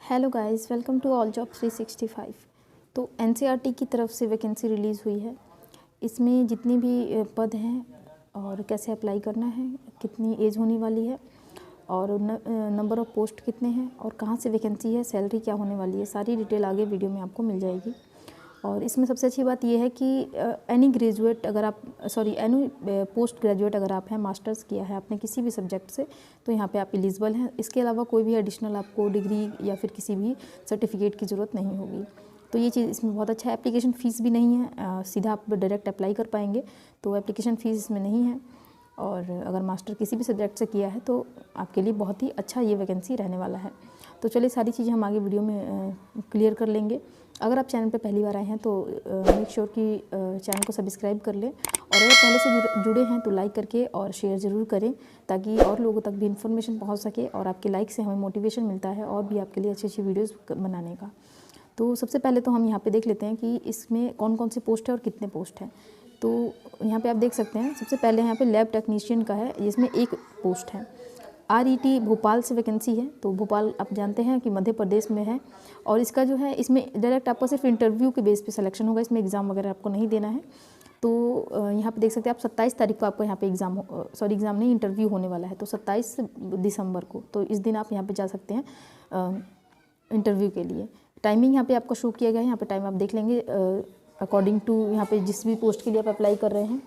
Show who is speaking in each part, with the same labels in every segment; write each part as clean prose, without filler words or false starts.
Speaker 1: Hello guys, welcome to all job 365। तो NCERT की तरफ से वैकेंसी रिलीज़ हुई है। इसमें जितनी भी पद हैं और कैसे अप्लाई करना है, कितनी एज होने वाली है और नंबर ऑफ़ पोस्ट कितने हैं और कहाँ से वैकेंसी है, सैलरी क्या होने वाली है, सारी डिटेल आगे वीडियो में आपको मिल जाएगी। और इसमें सबसे अच्छी बात यह है कि एनी ग्रेजुएट अगर आप एनी पोस्ट ग्रेजुएट अगर आप हैं, मास्टर्स किया है आपने किसी भी सब्जेक्ट से, तो यहाँ पे आप एलिजिबल हैं। इसके अलावा कोई भी एडिशनल आपको डिग्री या फिर किसी भी सर्टिफिकेट की ज़रूरत नहीं होगी। तो ये चीज़ इसमें बहुत अच्छा है। एप्लीकेशन फ़ीस भी नहीं है, सीधा आप डायरेक्ट अप्लाई कर पाएंगे, तो एप्लीकेशन फ़ीस इसमें नहीं है। और अगर मास्टर किसी भी सब्जेक्ट से किया है तो आपके लिए बहुत ही अच्छा ये वैकेंसी रहने वाला है। तो चलिए सारी चीज़ें हम आगे वीडियो में क्लियर कर लेंगे। अगर आप चैनल पे पहली बार आए हैं तो मेक श्योर कि चैनल को सब्सक्राइब कर लें, और अगर पहले से जुड़े हैं तो लाइक करके और शेयर ज़रूर करें, ताकि और लोगों तक भी इन्फॉर्मेशन पहुंच सके। और आपके लाइक से हमें मोटिवेशन मिलता है और भी आपके लिए अच्छी अच्छी वीडियोस बनाने का। तो सबसे पहले तो हम यहाँ पे देख लेते हैं कि इसमें कौन कौन से पोस्ट है और कितने पोस्ट हैं। तो यहाँ पे आप देख सकते हैं, सबसे पहले यहाँ पे लैब टेक्नीशियन का है, जिसमें एक पोस्ट है। RET भोपाल से वैकेंसी है। तो भोपाल आप जानते हैं कि मध्य प्रदेश में है, और इसका जो है इसमें डायरेक्ट आपका सिर्फ इंटरव्यू के बेस पे सिलेक्शन होगा, इसमें एग्ज़ाम वगैरह आपको नहीं देना है। तो यहाँ पे देख सकते हैं आप 27 तारीख को आपको यहाँ पे एग्ज़ाम नहीं, इंटरव्यू होने वाला है। तो 27 दिसंबर को, तो इस दिन आप यहाँ पे जा सकते हैं इंटरव्यू के लिए। टाइमिंग यहाँ पे आपको शो किया गया है, यहाँ पे टाइम आप देख लेंगे अकॉर्डिंग टू यहाँ पे जिस भी पोस्ट के लिए आप अप्लाई कर रहे हैं।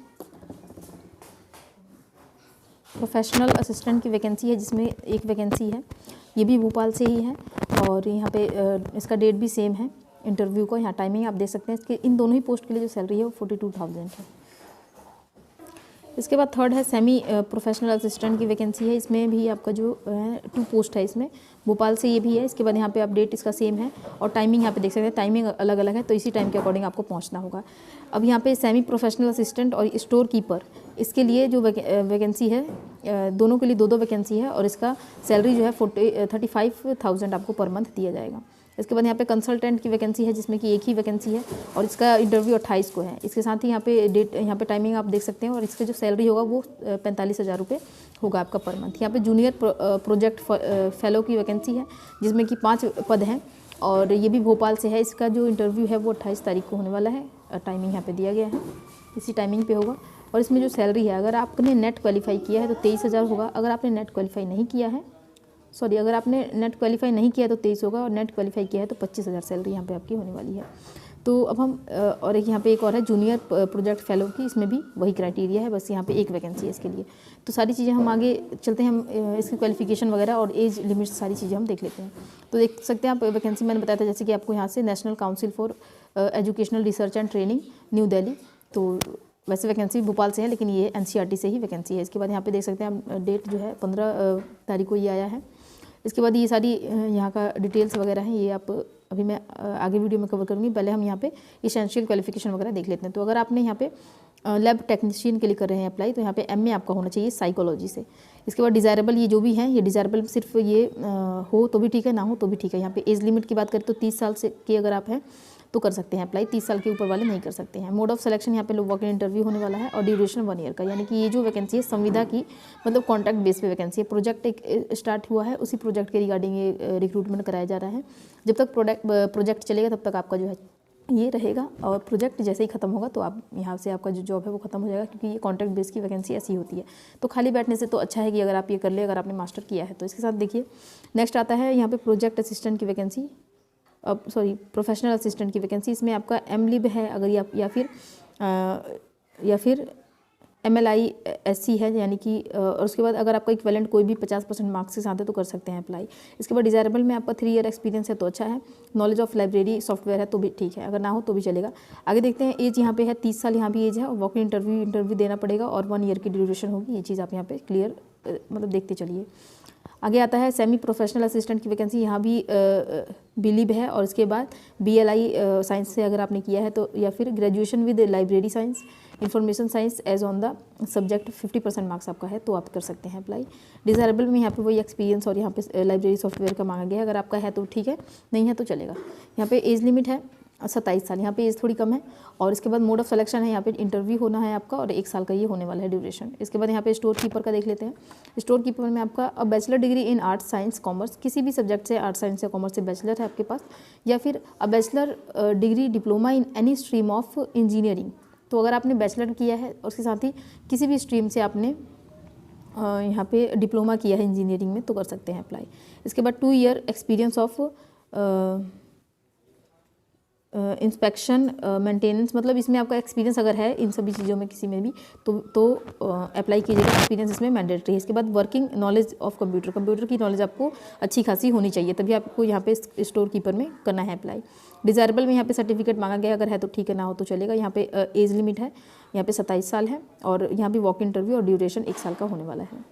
Speaker 1: प्रोफेशनल असिस्टेंट की वैकेंसी है, जिसमें एक वैकेंसी है, ये भी भोपाल से ही है। और यहाँ पे इसका डेट भी सेम है इंटरव्यू को। यहाँ टाइमिंग आप देख सकते हैं। इसके इन दोनों ही पोस्ट के लिए जो सैलरी है वो 42,000 है। इसके बाद थर्ड है सेमी प्रोफेशनल असिस्टेंट की वैकेंसी है। इसमें भी आपका जो है 2 पोस्ट है, इसमें भोपाल से ये भी है। इसके बाद यहाँ पे अपडेट इसका सेम है, और टाइमिंग यहाँ पे देख सकते हैं, टाइमिंग अलग अलग है, तो इसी टाइम के अकॉर्डिंग आपको पहुँचना होगा। अब यहाँ पे सेमी प्रोफेशनल असिस्टेंट और स्टोर कीपर, इसके लिए जो वैकेंसी है, दोनों के लिए 2-2 वैकेंसी है, और इसका सैलरी जो है 35,000 आपको पर मंथ दिया जाएगा। इसके बाद यहाँ पे कंसल्टेंट की वैकेंसी है, जिसमें कि एक ही वैकेंसी है, और इसका इंटरव्यू 28 को है। इसके साथ ही यहाँ पे डेट, यहाँ पे टाइमिंग आप देख सकते हैं, और इसका जो सैलरी होगा वो 45,000 रुपये होगा आपका पर मंथ। यहाँ पे जूनियर प्रोजेक्ट फेलो की वैकेंसी है, जिसमें कि 5 पद हैं, और ये भी भोपाल से है। इसका जो इंटरव्यू है वो 28 तारीख को होने वाला है। टाइमिंग यहाँ पर दिया गया है, इसी टाइमिंग पर होगा। और इसमें जो सैलरी है, अगर आपने नेट क्वालिफाई किया है तो 23,000 होगा। अगर आपने नेट क्वालिफाई नहीं किया है, अगर आपने नेट क्वालिफाई नहीं किया तो 23 होगा, और नेट क्वालिफाई किया है तो 25,000 सैलरी यहाँ पे आपकी होने वाली है। तो अब हम और एक यहाँ पे एक और है जूनियर प्रोजेक्ट फेलो की, इसमें भी वही क्राइटेरिया है, बस यहाँ पे एक वैकेंसी है इसके लिए। तो सारी चीज़ें हम आगे चलते हैं, हम इसकी क्वालिफिकेशन वगैरह और एज लिमिट सारी चीज़ें हम देख लेते हैं। तो देख सकते हैं आप, वैकेंसी मैंने बताया था जैसे कि आपको यहाँ से national council for educational research and training, new Delhi. तो वैसे वैकेंसी भोपाल से है, लेकिन ये एनसीईआरटी से ही वैकेंसी है। इसके बाद यहाँ पे देख सकते हैं आप, डेट जो है 15 तारीख को ये आया है। इसके बाद ये सारी यहाँ का डिटेल्स वगैरह हैं, ये आप अभी मैं आगे वीडियो में कवर करूँगी। पहले हम यहाँ पे एसेंशियल क्वालिफिकेशन वगैरह देख लेते हैं। तो अगर आपने यहाँ पे लैब टेक्नीशियन के लिए कर रहे हैं अप्लाई, तो यहाँ पे MA आपका होना चाहिए साइकोलॉजी से। इसके बाद डिज़ायरेबल, ये जो भी हैं, ये डिज़ायरेबल सिर्फ ये हो तो भी ठीक है, ना हो तो भी ठीक है। यहाँ पे एज लिमिट की बात करें तो 30 साल से की अगर आप हैं तो कर सकते हैं अप्लाई, 30 साल के ऊपर वाले नहीं कर सकते हैं। मोड ऑफ सिलेक्शन यहाँ पे लोग वॉक इन इंटरव्यू होने वाला है, और ड्यूरेशन 1 ईयर का, यानी कि ये जो वैकेंसी है संविदा की, मतलब कॉन्ट्रैक्ट बेस पे वैकेंसी है। प्रोजेक्ट एक स्टार्ट हुआ है, उसी प्रोजेक्ट के रिगार्डिंग ये रिक्रूटमेंट कराया जा रहा है। जब तक प्रोजेक्ट चलेगा तब तक आपका जो है ये रहेगा, और प्रोजेक्ट जैसे ही खत्म होगा तो आप यहाँ से आपका जो जॉब है वो खत्म हो जाएगा, क्योंकि ये कॉन्ट्रैक्ट बेस की वैकेंसी ऐसी होती है। तो खाली बैठने से तो अच्छा है कि अगर आप ये कर ले, अगर आपने मास्टर किया है तो। इसके साथ देखिए नेक्स्ट आता है यहाँ पे प्रोजेक्ट असिस्टेंट की वैकेंसी, प्रोफेशनल असिस्टेंट की वैकेंसी। इसमें आपका MLib है अगर, या फिर MLISC है, यानी कि और उसके बाद अगर आपका इक्विवेलेंट कोई भी 50% मार्क्स के साथ है तो कर सकते हैं अप्लाई। इसके बाद डिज़ायरेबल में आपका 3 ईयर एक्सपीरियंस है तो अच्छा है, नॉलेज ऑफ लाइब्रेरी सॉफ्टवेयर है तो भी ठीक है, अगर ना हो तो भी चलेगा। आगे देखते हैं, एज यहाँ पे है 30 साल यहाँ भी एज है, और वॉक इन इंटरव्यू देना पड़ेगा, और 1 ईयर की ड्यूरेशन होगी। ये चीज़ आप यहाँ पे क्लियर मतलब देखते चलिए। आगे आता है सेमी प्रोफेशनल असिस्टेंट की वैकेंसी, यहाँ भी बिलीव है, और इसके बाद BLI साइंस से अगर आपने किया है तो, या फिर graduation with library science, information science as on the subject, 50% marks आपका है तो आप कर सकते हैं अप्लाई। डिज़ायरेबल में यहाँ पे वही एक्सपीरियंस और यहाँ पे लाइब्रेरी सॉफ्टवेयर का मांगा गया है, अगर आपका है तो ठीक है, नहीं है तो चलेगा। यहाँ पे एज लिमिट है 27 साल, यहाँ पे एज थोड़ी कम है। और इसके बाद मोड ऑफ सिलेक्शन है, यहाँ पे इंटरव्यू होना है आपका और 1 साल का ये होने वाला है ड्यूरेशन। इसके बाद यहाँ पे स्टोर कीपर का देख लेते हैं। स्टोर कीपर में आपका bachelor degree in arts science commerce, किसी भी सब्जेक्ट से आर्ट्स साइंस या कॉमर्स से बैचलर है आपके पास, या फिर bachelor degree diploma in any stream of engineering. तो अगर आपने बैचलर किया है और उसके साथ ही किसी भी स्ट्रीम से आपने यहाँ पे डिप्लोमा किया है इंजीनियरिंग में, तो कर सकते हैं अप्लाई। इसके बाद 2 year experience of inspection maintenance, मतलब इसमें आपका एक्सपीरियंस अगर है इन सभी चीज़ों में किसी में भी तो अप्लाई कीजिएगा, एक्सपीरियंस इसमें मैंडेटरी है। इसके बाद working knowledge of computer, computer की नॉलेज आपको अच्छी खासी होनी चाहिए, तभी आपको यहाँ पे स्टोर कीपर में करना है अप्लाई। डिज़ायरेबल में यहाँ पे सर्टिफिकेट मांगा गया, अगर है तो ठीक है, ना हो तो चलेगा। यहाँ पे एज लिमिट है यहाँ पे 27 साल है और यहाँ पे वॉक इंटरव्यू और ड्यूरेशन 1 साल का होने वाला है।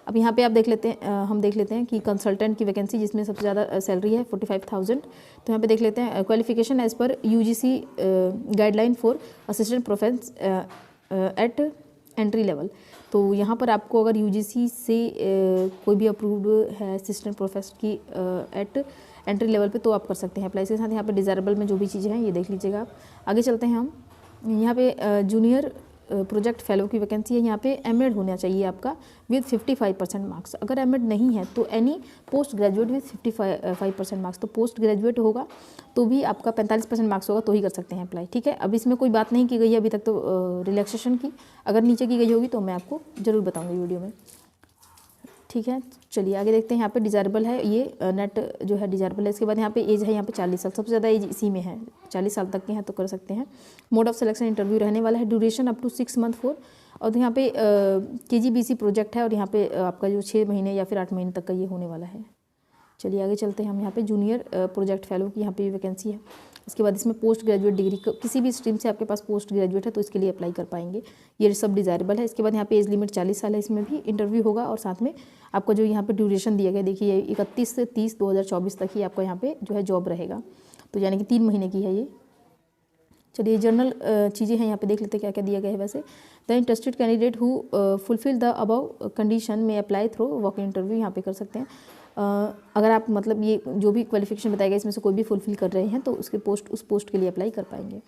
Speaker 1: अब यहाँ पे आप देख लेते हैं, हम देख लेते हैं कि कंसल्टेंट की वैकेंसी जिसमें सबसे ज़्यादा सैलरी है 45,000। तो यहाँ पे देख लेते हैं क्वालिफिकेशन एज पर UGC guideline for assistant professor at entry level. तो यहाँ पर आपको अगर UGC से कोई भी अप्रूव्ड है असिस्टेंट प्रोफेसर की एट एंट्री लेवल पे, तो आप कर सकते हैं अप्लाई। इसके साथ यहाँ पे डिज़ायरेबल में जो भी चीज़ें हैं ये देख लीजिएगा आप। आगे चलते हैं हम, यहाँ पे जूनियर प्रोजेक्ट फेलो की वैकेंसी है। यहाँ पे एमएड होना चाहिए आपका विद 55% मार्क्स। अगर एमएड नहीं है तो any post graduate with 55% marks, तो पोस्ट ग्रेजुएट होगा तो भी आपका 45% मार्क्स होगा तो ही कर सकते हैं अप्लाई, ठीक है। अब इसमें कोई बात नहीं की गई है अभी तक तो रिलैक्सेशन की, अगर नीचे की गई होगी तो मैं आपको ज़रूर बताऊँगी वीडियो में, ठीक है। चलिए आगे देखते हैं। यहाँ पे डिज़ायरेबल है, ये नेट जो है डिज़ायरेबल है। इसके बाद यहाँ पे एज है यहाँ पे 40 साल, सबसे ज़्यादा एज इसी में है, 40 साल तक के हैं तो कर सकते हैं। मोड ऑफ सिलेक्शन इंटरव्यू रहने वाला है, duration up to 6 month for, और यहाँ पे KGBC प्रोजेक्ट है और यहाँ पे आपका जो 6 महीने या फिर 8 महीने तक का ये होने वाला है। चलिए आगे चलते हैं हम। यहाँ पे जूनियर प्रोजेक्ट फेलो की यहाँ पे वैकेंसी है। इसके बाद इसमें पोस्ट ग्रेजुएट डिग्री, किसी भी स्ट्रीम से आपके पास पोस्ट ग्रेजुएट है तो इसके लिए अप्लाई कर पाएंगे, ये सब डिज़ायरेबल है। इसके बाद यहाँ पे एज लिमिट 40 साल है, इसमें भी इंटरव्यू होगा और साथ में आपको जो यहाँ पे ड्यूरेशन दिया गया, देखिए 31 से 30/2024 तक ही आपका यहाँ पे जो है जॉब रहेगा, तो यानी कि 3 महीने की है ये। चलिए जनरल चीज़ें हैं यहाँ पे देख लेते हैं क्या क्या दिया गया है। वैसे the interested candidate who fulfil the above condition में अप्लाई थ्रू वॉक इंटरव्यू, यहाँ पे कर सकते हैं। अगर आप मतलब ये जो भी क्वालिफिकेशन बताया गया इसमें से कोई भी फुलफिल कर रहे हैं तो उसके उस पोस्ट के लिए अप्लाई कर पाएंगे।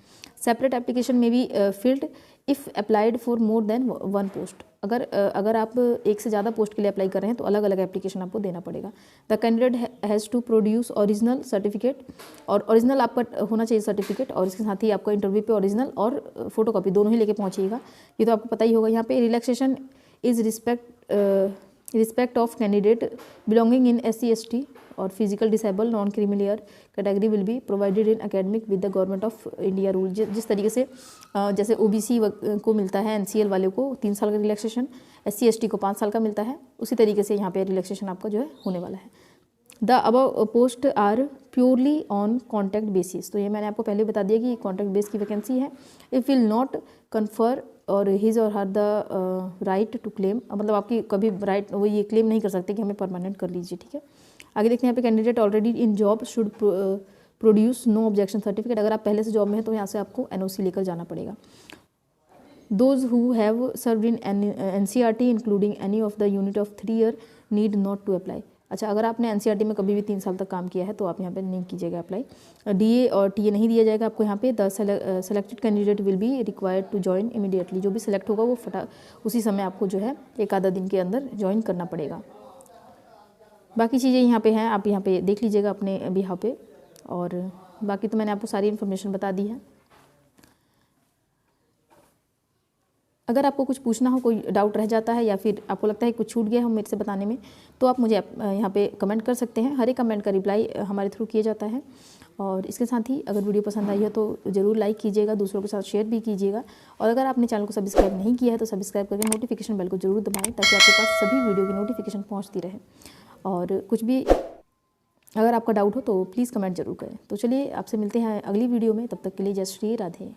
Speaker 1: सेपरेट एप्लीकेशन में भी field if applied for more than 1 post, अगर आप एक से ज़्यादा पोस्ट के लिए अप्लाई कर रहे हैं तो अलग अलग एप्लीकेशन आपको देना पड़ेगा। The candidate has to produce original certificate, और ओरिजिनल आपका होना चाहिए सर्टिफिकेट, और इसके साथ ही आपका इंटरव्यू पे ओरिजिनल और फोटोकॉपी दोनों ही लेके पहुँचिएगा, ये तो आपको पता ही होगा। यहाँ पे relaxation is respect of candidate belonging in SC/ST और physical disable non creamy layer category will be provided in academic with the government of India rule. जिस तरीके से जैसे OBC को मिलता है, NCL वाले को 3 साल का रिलैक्सेशन, SC/ST को 5 साल का मिलता है, उसी तरीके से यहाँ पे रिलैक्सेशन आपका जो है होने वाला है। The above post are purely on contact basis, तो ये मैंने आपको पहले बता दिया कि कॉन्टैक्ट बेस की वैकेंसी है। If will not confer or his or her the right to claim, मतलब आपकी कभी राइट वो ये क्लेम नहीं कर सकते कि हमें परमानेंट कर लीजिए, ठीक है। आगे देखते हैं यहाँ पे candidate already in job should produce no objection certificate, अगर आप पहले से जॉब में हैं तो यहाँ से आपको NOC लेकर जाना पड़ेगा। Those who have served in NCERT including any of the unit of 3 year need not to apply. अच्छा, अगर आपने NCERT में कभी भी 3 साल तक काम किया है तो आप यहाँ पे नहीं कीजिएगा अप्लाई। DA और TA नहीं दिया जाएगा आपको यहाँ पे। The selected candidate will be required to join immediately, जो भी सिलेक्ट होगा वो उसी समय आपको जो है 1 आधा दिन के अंदर ज्वाइन करना पड़ेगा। बाकी चीज़ें यहाँ पे हैं, आप यहाँ पे देख लीजिएगा अपने बिहाफ पे, और बाकी तो मैंने आपको सारी इन्फॉर्मेशन बता दी है। अगर आपको कुछ पूछना हो, कोई डाउट रह जाता है या फिर आपको लगता है कुछ छूट गया हो मेरे से बताने में, तो आप मुझे यहाँ पे कमेंट कर सकते हैं। हर एक कमेंट का रिप्लाई हमारे थ्रू किया जाता है। और इसके साथ ही अगर वीडियो पसंद आई हो तो ज़रूर लाइक कीजिएगा, दूसरों के साथ शेयर भी कीजिएगा, और अगर आपने चैनल को सब्सक्राइब नहीं किया है तो सब्सक्राइब करके नोटिफिकेशन बेल को ज़रूर दबाएँ ताकि आपके पास सभी वीडियो की नोटिफिकेशन पहुँचती रहे। और कुछ भी अगर आपका डाउट हो तो प्लीज़ कमेंट जरूर करें। तो चलिए आपसे मिलते हैं अगली वीडियो में, तब तक के लिए जय श्री राधे।